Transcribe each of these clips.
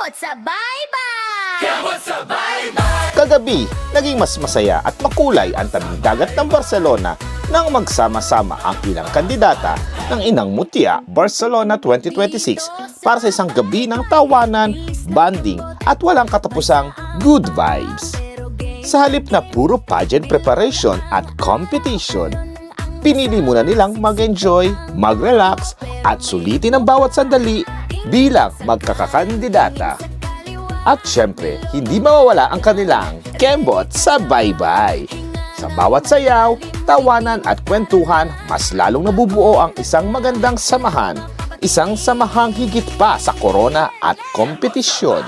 Kembot sa Bye-Bye! Kagabi, naging mas masaya at makulay ang tabing dagat ng Barcelona nang magsama-sama ang ilang kandidata ng Inang Mutya Barcelona 2026 para sa isang gabi ng tawanan, bonding at walang katapusang good vibes. Sa halip na puro pageant preparation at competition, pinili muna nilang mag-enjoy, mag-relax at sulitin ang bawat sandali bilang magkakakandidata. At syempre, hindi mawawala ang kanilang kembot sa Bye-Bye. Sa bawat sayaw, tawanan at kwentuhan, mas lalong nabubuo ang isang magandang samahan, isang samahang higit pa sa korona at kompetisyon.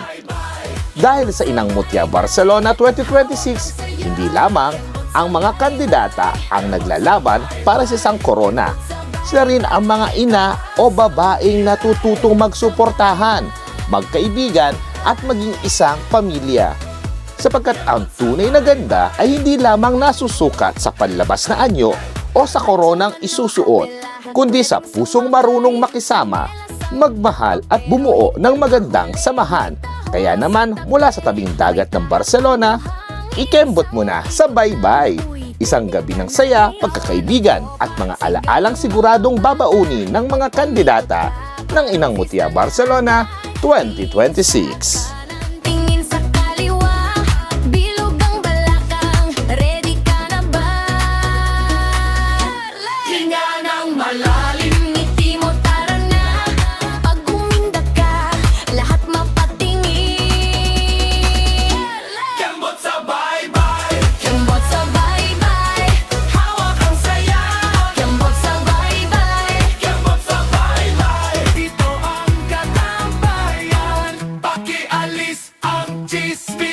Dahil sa Inang Mutya Barcelona 2026, hindi lamang ang mga kandidata ang naglalaban para sa isang korona. Sila rin ang mga ina o babaeng natututong magsuportahan, magkaibigan at maging isang pamilya. Sapagkat ang tunay na ganda ay hindi lamang nasusukat sa panlabas na anyo o sa koronang isusuot, kundi sa pusong marunong makisama, magmahal at bumuo ng magandang samahan. Kaya naman mula sa tabing dagat ng Barcelona, ikembot mo na sa Bye-Bye. Isang gabi ng saya, pagkakaibigan at mga alaalang siguradong babaunin ng mga kandidata ng Inang Mutya Barcelona 2026. Tingin sa kaliwa, bilog ang balakang, ready ka na ba? Hinga ng malalim, ngiti mo tara na. Pag umindak ka, lahat mapatingin. Kembot sa Bye-Bye, Kembot sa Bye-Bye, hawak ang saya. kembot sa Bye-Bye. Kembot sa Bye-Bye, dito ang katabayan. Pakialis ang chismis.